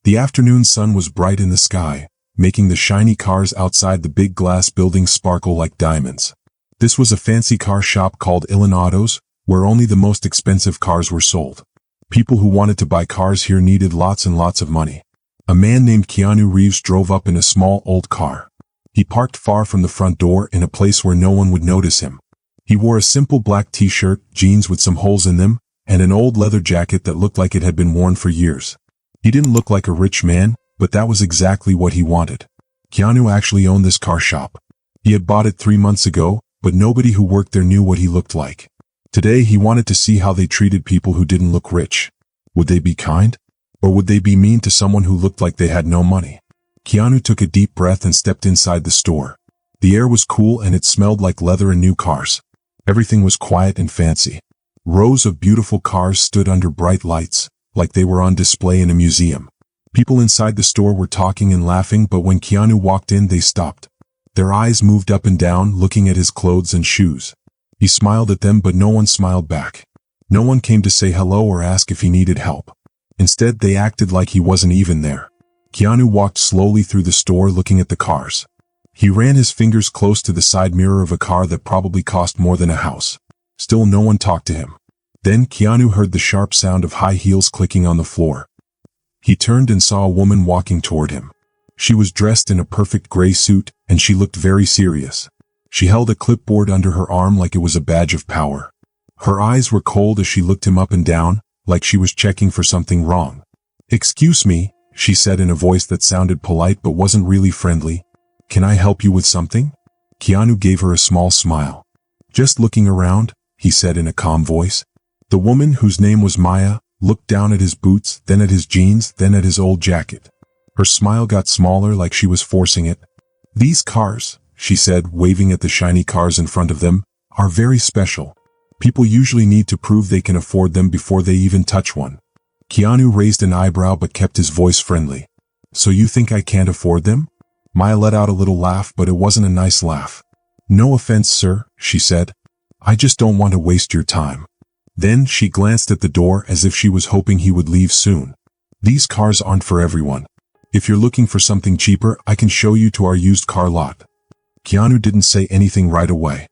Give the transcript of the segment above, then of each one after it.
The afternoon sun was bright in the sky, making the shiny cars outside the big glass building sparkle like diamonds. This was a fancy car shop called Illinois, where only the most expensive cars were sold. People who wanted to buy cars here needed lots and lots of money. A man named Keanu Reeves drove up in a small old car. He parked far from the front door in a place where no one would notice him. He wore a simple black t-shirt, jeans with some holes in them, and an old leather jacket that looked like it had been worn for years. He didn't look like a rich man, but that was exactly what he wanted. Keanu actually owned this car shop. He had bought it 3 months ago, but nobody who worked there knew what he looked like. Today he wanted to see how they treated people who didn't look rich. Would they be kind? Or would they be mean to someone who looked like they had no money? Keanu took a deep breath and stepped inside the store. The air was cool and it smelled like leather and new cars. Everything was quiet and fancy. Rows of beautiful cars stood under bright lights, like they were on display in a museum. People inside the store were talking and laughing, but when Keanu walked in they stopped. Their eyes moved up and down, looking at his clothes and shoes. He smiled at them, but no one smiled back. No one came to say hello or ask if he needed help. Instead, they acted like he wasn't even there. Keanu walked slowly through the store looking at the cars. He ran his fingers close to the side mirror of a car that probably cost more than a house. Still no one talked to him. Then Keanu heard the sharp sound of high heels clicking on the floor. He turned and saw a woman walking toward him. She was dressed in a perfect gray suit, and she looked very serious. She held a clipboard under her arm like it was a badge of power. Her eyes were cold as she looked him up and down, like she was checking for something wrong. "Excuse me," she said in a voice that sounded polite but wasn't really friendly. "Can I help you with something?" Keanu gave her a small smile. "Just looking around," he said in a calm voice. The woman, whose name was Maya, looked down at his boots, then at his jeans, then at his old jacket. Her smile got smaller, like she was forcing it. "These cars," she said, waving at the shiny cars in front of them, "are very special. People usually need to prove they can afford them before they even touch one." Keanu raised an eyebrow but kept his voice friendly. "So you think I can't afford them?" Maya let out a little laugh, but it wasn't a nice laugh. "No offense, sir," she said. "I just don't want to waste your time." Then she glanced at the door as if she was hoping he would leave soon. "These cars aren't for everyone. If you're looking for something cheaper, I can show you to our used car lot." Keanu didn't say anything right away.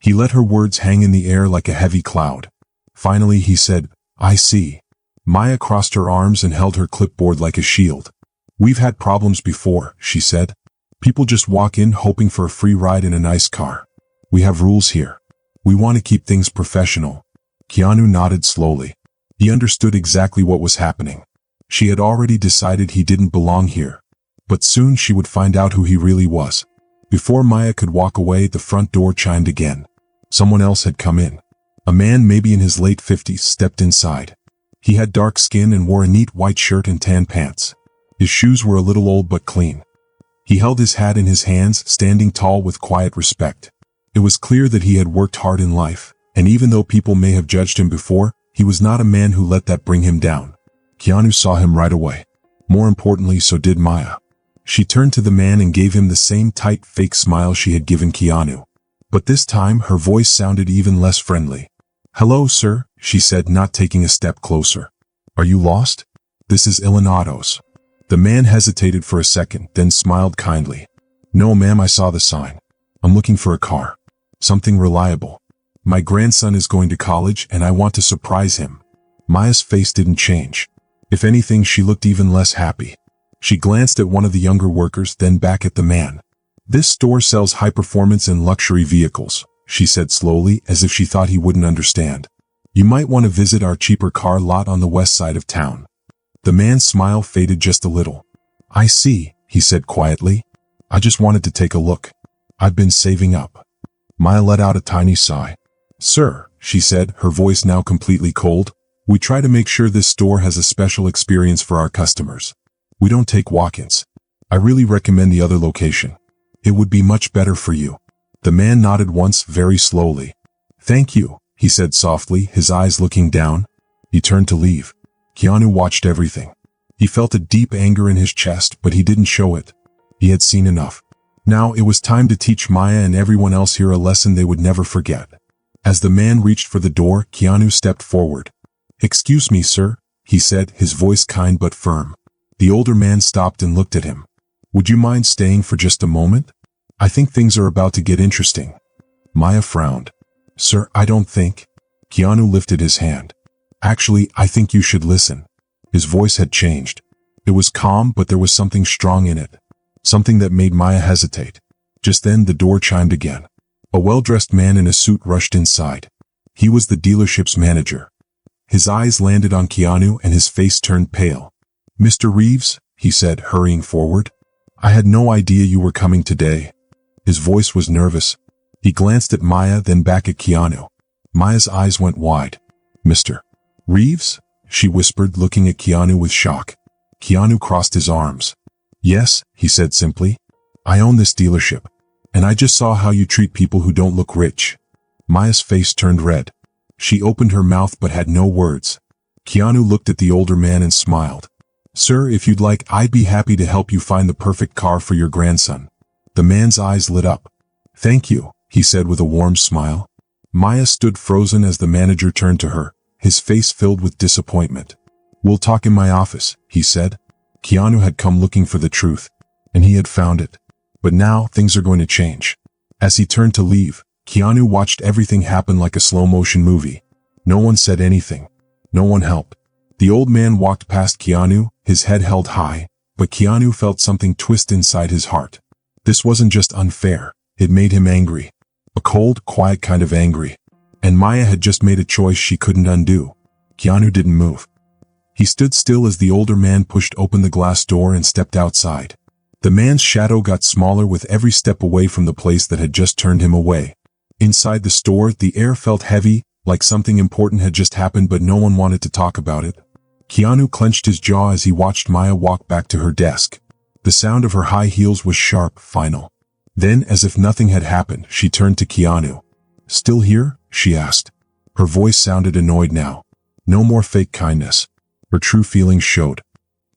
He let her words hang in the air like a heavy cloud. Finally he said, "I see." Maya crossed her arms and held her clipboard like a shield. "We've had problems before," she said. "People just walk in hoping for a free ride in a nice car. We have rules here. We want to keep things professional." Keanu nodded slowly. He understood exactly what was happening. She had already decided he didn't belong here. But soon she would find out who he really was. Before Maya could walk away, the front door chimed again. Someone else had come in. A man, maybe in his late 50s, stepped inside. He had dark skin and wore a neat white shirt and tan pants. His shoes were a little old but clean. He held his hat in his hands, standing tall with quiet respect. It was clear that he had worked hard in life, and even though people may have judged him before, he was not a man who let that bring him down. Keanu saw him right away. More importantly, so did Maya. She turned to the man and gave him the same tight, fake smile she had given Keanu. But this time her voice sounded even less friendly. "Hello, sir," she said, not taking a step closer. "Are you lost? This is Illinois." The man hesitated for a second, then smiled kindly. "No, ma'am, I saw the sign. I'm looking for a car. Something reliable. My grandson is going to college and I want to surprise him." Maya's face didn't change. If anything, she looked even less happy. She glanced at one of the younger workers, then back at the man. "This store sells high-performance and luxury vehicles," she said slowly, as if she thought he wouldn't understand. "You might want to visit our cheaper car lot on the west side of town." The man's smile faded just a little. "I see," he said quietly. "I just wanted to take a look. I've been saving up." Maya let out a tiny sigh. "Sir," she said, her voice now completely cold, "we try to make sure this store has a special experience for our customers. We don't take walk-ins. I really recommend the other location. It would be much better for you." The man nodded once, very slowly. "Thank you," he said softly, his eyes looking down. He turned to leave. Keanu watched everything. He felt a deep anger in his chest, but he didn't show it. He had seen enough. Now it was time to teach Maya and everyone else here a lesson they would never forget. As the man reached for the door, Keanu stepped forward. "Excuse me, sir," he said, his voice kind but firm. The older man stopped and looked at him. Would you mind staying for just a moment? I think things are about to get interesting. Maya frowned. Sir, I don't think. Keanu lifted his hand. Actually, I think you should listen. His voice had changed. It was calm, but there was something strong in it. Something that made Maya hesitate. Just then the door chimed again. A well-dressed man in a suit rushed inside. He was the dealership's manager. His eyes landed on Keanu and his face turned pale. Mr. Reeves, he said, hurrying forward. I had no idea you were coming today. His voice was nervous. He glanced at Maya, then back at Keanu. Maya's eyes went wide. Mr. Reeves? She whispered, looking at Keanu with shock. Keanu crossed his arms. Yes, he said simply. I own this dealership. And I just saw how you treat people who don't look rich. Maya's face turned red. She opened her mouth but had no words. Keanu looked at the older man and smiled. Sir, if you'd like, I'd be happy to help you find the perfect car for your grandson. The man's eyes lit up. Thank you, he said with a warm smile. Maya stood frozen as the manager turned to her, his face filled with disappointment. We'll talk in my office, he said. Keanu had come looking for the truth, and he had found it. But now things are going to change. As he turned to leave, Keanu watched everything happen like a slow-motion movie. No one said anything. No one helped. The old man walked past Keanu, his head held high, but Keanu felt something twist inside his heart. This wasn't just unfair, it made him angry. A cold, quiet kind of angry. And Maya had just made a choice she couldn't undo. Keanu didn't move. He stood still as the older man pushed open the glass door and stepped outside. The man's shadow got smaller with every step away from the place that had just turned him away. Inside the store, the air felt heavy, like something important had just happened but no one wanted to talk about it. Keanu clenched his jaw as he watched Maya walk back to her desk. The sound of her high heels was sharp, final. Then, as if nothing had happened, she turned to Keanu. Still here? She asked. Her voice sounded annoyed now. No more fake kindness. Her true feelings showed.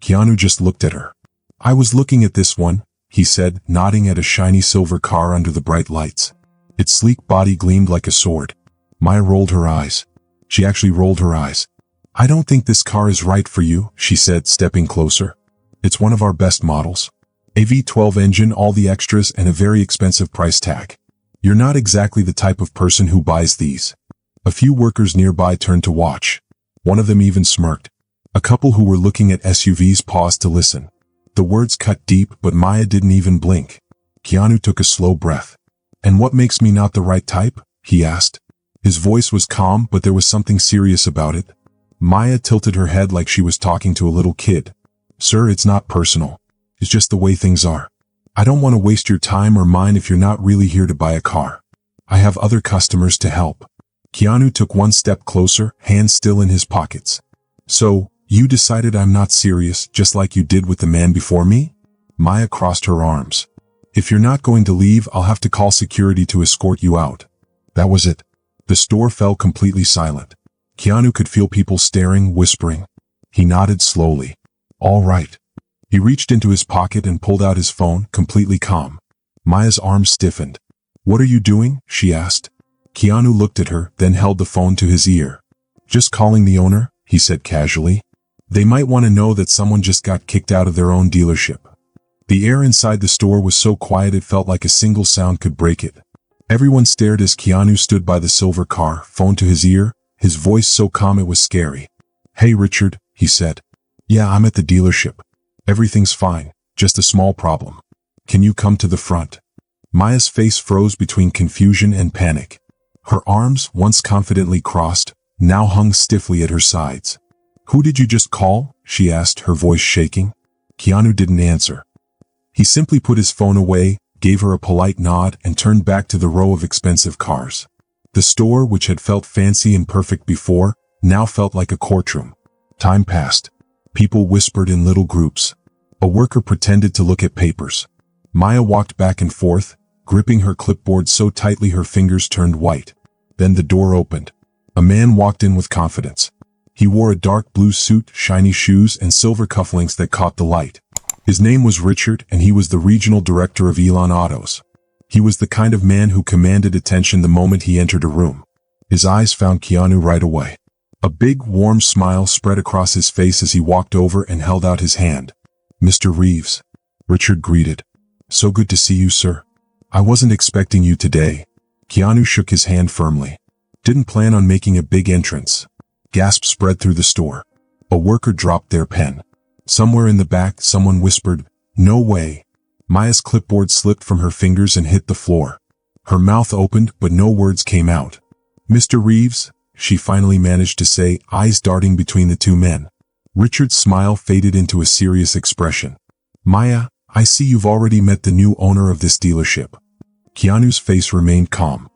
Keanu just looked at her. I was looking at this one, he said, nodding at a shiny silver car under the bright lights. Its sleek body gleamed like a sword. Maya rolled her eyes. She actually rolled her eyes. I don't think this car is right for you, she said, stepping closer. It's one of our best models. A V12 engine, all the extras, and a very expensive price tag. You're not exactly the type of person who buys these. A few workers nearby turned to watch. One of them even smirked. A couple who were looking at SUVs paused to listen. The words cut deep, but Maya didn't even blink. Keanu took a slow breath. And what makes me not the right type? He asked. His voice was calm, but there was something serious about it. Maya tilted her head like she was talking to a little kid. Sir, it's not personal. It's just the way things are. I don't want to waste your time or mine if you're not really here to buy a car. I have other customers to help. Keanu took one step closer, hands still in his pockets. So, you decided I'm not serious, just like you did with the man before me? Maya crossed her arms. If you're not going to leave, I'll have to call security to escort you out. That was it. The store fell completely silent. Keanu could feel people staring, whispering. He nodded slowly. All right. He reached into his pocket and pulled out his phone, completely calm. Maya's arms stiffened. What are you doing? She asked. Keanu looked at her, then held the phone to his ear. Just calling the owner, he said casually. They might want to know that someone just got kicked out of their own dealership. The air inside the store was so quiet it felt like a single sound could break it. Everyone stared as Keanu stood by the silver car, phone to his ear, his voice so calm it was scary. Hey Richard, he said. Yeah, I'm at the dealership. Everything's fine, just a small problem. Can you come to the front? Maya's face froze between confusion and panic. Her arms, once confidently crossed, now hung stiffly at her sides. Who did you just call? She asked, her voice shaking. Keanu didn't answer. He simply put his phone away, gave her a polite nod, and turned back to the row of expensive cars. The store, which had felt fancy and perfect before, now felt like a courtroom. Time passed. People whispered in little groups. A worker pretended to look at papers. Maya walked back and forth, gripping her clipboard so tightly her fingers turned white. Then the door opened. A man walked in with confidence. He wore a dark blue suit, shiny shoes, and silver cufflinks that caught the light. His name was Richard, and he was the regional director of Elon Autos. He was the kind of man who commanded attention the moment he entered a room. His eyes found Keanu right away. A big, warm smile spread across his face as he walked over and held out his hand. Mr. Reeves, Richard greeted. So good to see you, sir. I wasn't expecting you today. Keanu shook his hand firmly. Didn't plan on making a big entrance. Gasps spread through the store. A worker dropped their pen. Somewhere in the back, someone whispered, "No way." Maya's clipboard slipped from her fingers and hit the floor. Her mouth opened, but no words came out. "Mr. Reeves," she finally managed to say, eyes darting between the two men. Richard's smile faded into a serious expression. "Maya, I see you've already met the new owner of this dealership." Keanu's face remained calm.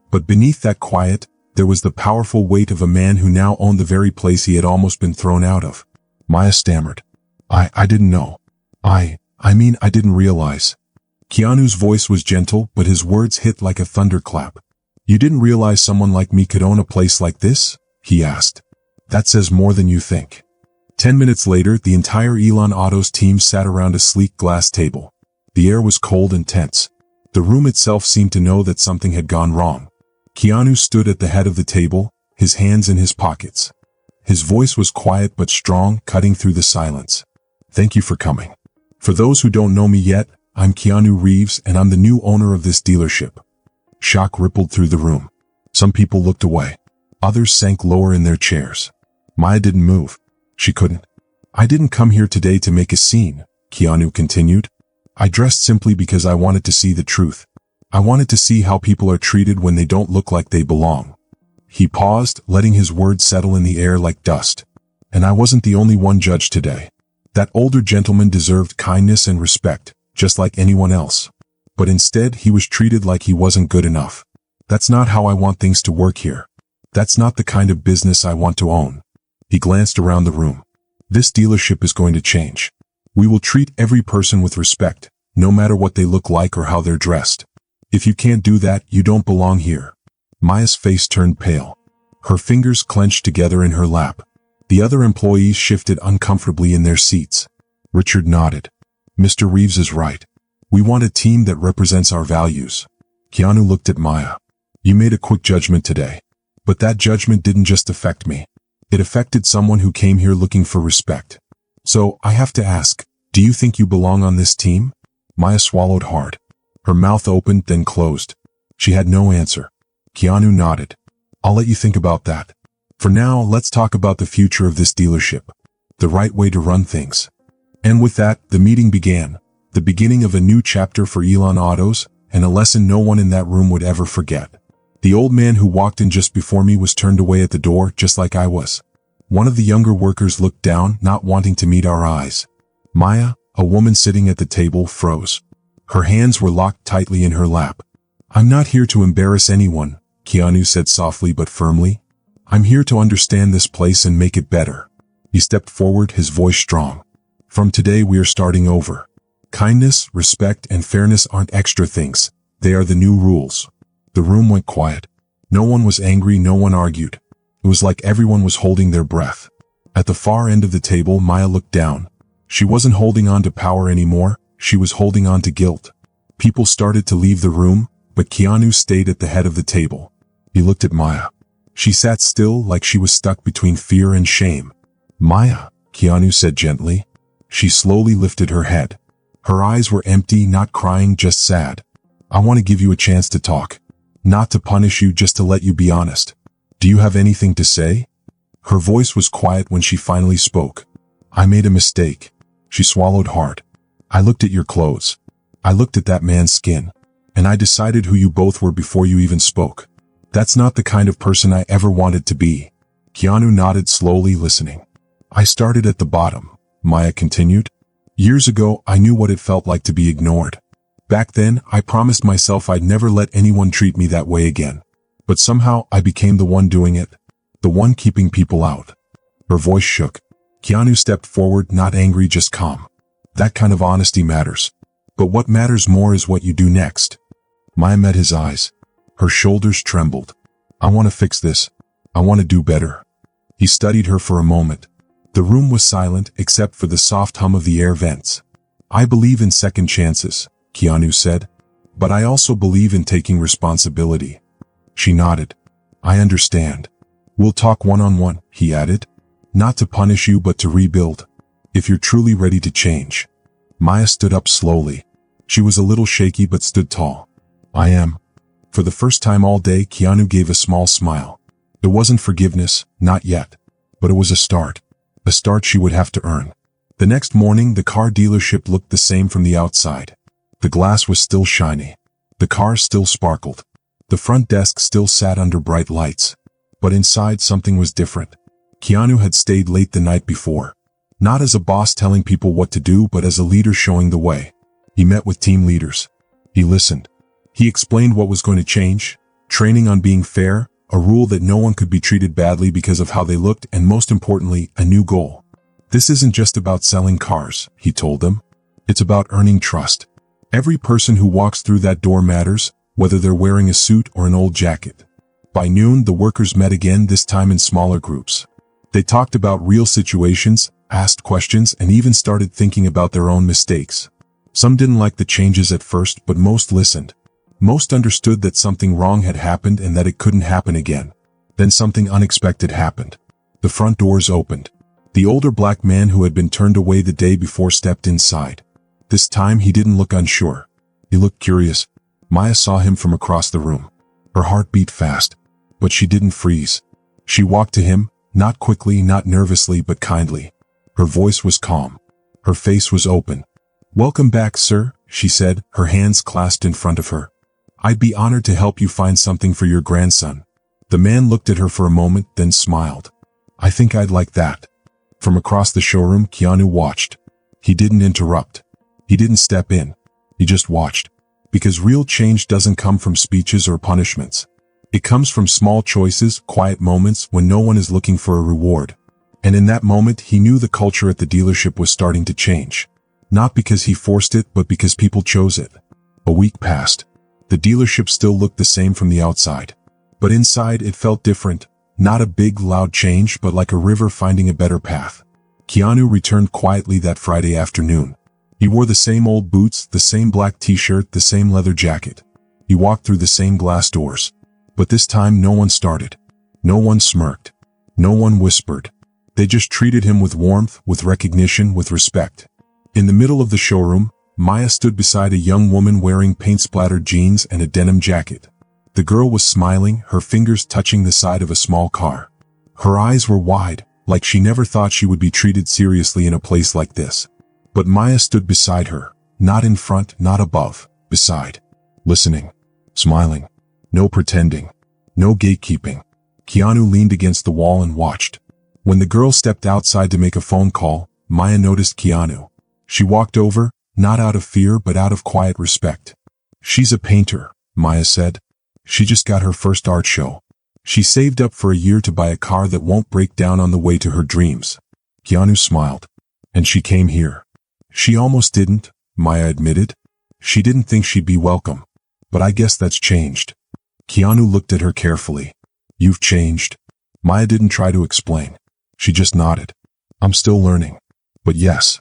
But beneath that quiet, there was the powerful weight of a man who now owned the very place he had almost been thrown out of. Maya stammered. I didn't know. I didn't realize." Keanu's voice was gentle, but his words hit like a thunderclap. "You didn't realize someone like me could own a place like this?" he asked. "That says more than you think." 10 minutes later, the entire Elon Autos team sat around a sleek glass table. The air was cold and tense. The room itself seemed to know that something had gone wrong. Keanu stood at the head of the table, his hands in his pockets. His voice was quiet but strong, cutting through the silence. "Thank you for coming. For those who don't know me yet, I'm Keanu Reeves and I'm the new owner of this dealership." Shock rippled through the room. Some people looked away. Others sank lower in their chairs. Maya didn't move. She couldn't. "I didn't come here today to make a scene," Keanu continued. "I dressed simply because I wanted to see the truth. I wanted to see how people are treated when they don't look like they belong." He paused, letting his words settle in the air like dust. "And I wasn't the only one judged today. That older gentleman deserved kindness and respect, just like anyone else. But instead, he was treated like he wasn't good enough. That's not how I want things to work here. That's not the kind of business I want to own." He glanced around the room. "This dealership is going to change. We will treat every person with respect, no matter what they look like or how they're dressed. If you can't do that, you don't belong here." Maya's face turned pale. Her fingers clenched together in her lap. The other employees shifted uncomfortably in their seats. Richard nodded. "Mr. Reeves is right. We want a team that represents our values." Keanu looked at Maya. "You made a quick judgment today. But that judgment didn't just affect me. It affected someone who came here looking for respect. So, I have to ask, do you think you belong on this team?" Maya swallowed hard. Her mouth opened, then closed. She had no answer. Keanu nodded. "I'll let you think about that. For now, let's talk about the future of this dealership. The right way to run things." And with that, the meeting began. The beginning of a new chapter for Elon Autos, and a lesson no one in that room would ever forget. The old man who walked in just before me was turned away at the door, just like I was. One of the younger workers looked down, not wanting to meet our eyes. Maya, a woman sitting at the table, froze. Her hands were locked tightly in her lap. "I'm not here to embarrass anyone," Keanu said softly but firmly. "I'm here to understand this place and make it better." He stepped forward, his voice strong. "From today we are starting over. Kindness, respect, and fairness aren't extra things. They are the new rules." The room went quiet. No one was angry, no one argued. It was like everyone was holding their breath. At the far end of the table, Maya looked down. She wasn't holding on to power anymore, she was holding on to guilt. People started to leave the room, but Keanu stayed at the head of the table. He looked at Maya. She sat still, like she was stuck between fear and shame. "Maya," Keanu said gently. She slowly lifted her head. Her eyes were empty, not crying, just sad. "I want to give you a chance to talk. Not to punish you, just to let you be honest. Do you have anything to say?" Her voice was quiet when she finally spoke. "I made a mistake." She swallowed hard. "I looked at your clothes. I looked at that man's skin. And I decided who you both were before you even spoke. That's not the kind of person I ever wanted to be." Keanu nodded slowly, listening. "I started at the bottom," Maya continued. "Years ago, I knew what it felt like to be ignored. Back then, I promised myself I'd never let anyone treat me that way again. But somehow, I became the one doing it. The one keeping people out." Her voice shook. Keanu stepped forward, not angry, just calm. "That kind of honesty matters. But what matters more is what you do next." Maya met his eyes. Her shoulders trembled. "I want to fix this. I want to do better." He studied her for a moment. The room was silent, except for the soft hum of the air vents. "I believe in second chances," Keanu said. "But I also believe in taking responsibility." She nodded. "I understand. We'll talk one-on-one," he added. "Not to punish you, but to rebuild." if you're truly ready to change. Maya stood up slowly. She was a little shaky but stood tall. I am. For the first time all day, Keanu gave a small smile. It wasn't forgiveness, not yet. But it was a start. A start she would have to earn. The next morning, the car dealership looked the same from the outside. The glass was still shiny. The cars still sparkled. The front desk still sat under bright lights. But inside something was different. Keanu had stayed late the night before. Not as a boss telling people what to do, but as a leader showing the way. He met with team leaders. He listened. He explained what was going to change, training on being fair, a rule that no one could be treated badly because of how they looked, and most importantly, a new goal. This isn't just about selling cars, he told them. It's about earning trust. Every person who walks through that door matters, whether they're wearing a suit or an old jacket. By noon, the workers met again, this time in smaller groups. They talked about real situations, asked questions, and even started thinking about their own mistakes. Some didn't like the changes at first, but most listened. Most understood that something wrong had happened and that it couldn't happen again. Then something unexpected happened. The front doors opened. The older black man who had been turned away the day before stepped inside. This time he didn't look unsure. He looked curious. Maya saw him from across the room. Her heart beat fast. But she didn't freeze. She walked to him, not quickly, not nervously, but kindly. Her voice was calm. Her face was open. "Welcome back, sir," she said, her hands clasped in front of her. "I'd be honored to help you find something for your grandson." The man looked at her for a moment, then smiled. "I think I'd like that." From across the showroom, Keanu watched. He didn't interrupt. He didn't step in. He just watched. Because real change doesn't come from speeches or punishments. It comes from small choices, quiet moments when no one is looking for a reward. And in that moment, he knew the culture at the dealership was starting to change. Not because he forced it, but because people chose it. A week passed. The dealership still looked the same from the outside. But inside it felt different. Not a big, loud change, but like a river finding a better path. Keanu returned quietly that Friday afternoon. He wore the same old boots, the same black t-shirt, the same leather jacket. He walked through the same glass doors. But this time no one started. No one smirked. No one whispered. They just treated him with warmth, with recognition, with respect. In the middle of the showroom, Maya stood beside a young woman wearing paint-splattered jeans and a denim jacket. The girl was smiling, her fingers touching the side of a small car. Her eyes were wide, like she never thought she would be treated seriously in a place like this. But Maya stood beside her, not in front, not above, beside. Listening. Smiling. No pretending. No gatekeeping. Keanu leaned against the wall and watched. When the girl stepped outside to make a phone call, Maya noticed Keanu. She walked over, not out of fear but out of quiet respect. "She's a painter," Maya said. "She just got her first art show. She saved up for a year to buy a car that won't break down on the way to her dreams." Keanu smiled. "And she came here." "She almost didn't," Maya admitted. "She didn't think she'd be welcome. But I guess that's changed." Keanu looked at her carefully. "You've changed?" Maya didn't try to explain. She just nodded. "I'm still learning. But yes."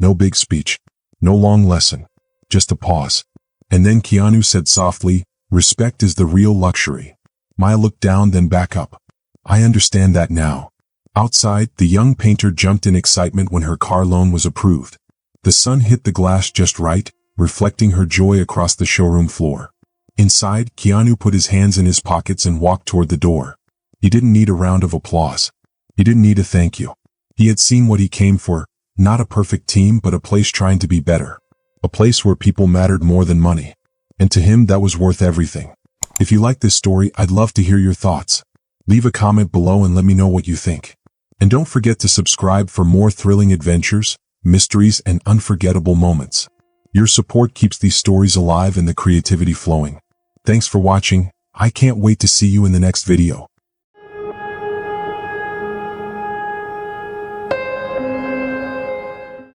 No big speech. No long lesson. Just a pause. And then Keanu said softly, "Respect is the real luxury." Maya looked down, then back up. "I understand that now." Outside, the young painter jumped in excitement when her car loan was approved. The sun hit the glass just right, reflecting her joy across the showroom floor. Inside, Keanu put his hands in his pockets and walked toward the door. He didn't need a round of applause. He didn't need a thank you. He had seen what he came for, not a perfect team but a place trying to be better. A place where people mattered more than money. And to him that was worth everything. If you like this story, I'd love to hear your thoughts. Leave a comment below and let me know what you think. And don't forget to subscribe for more thrilling adventures, mysteries, and unforgettable moments. Your support keeps these stories alive and the creativity flowing. Thanks for watching. I can't wait to see you in the next video.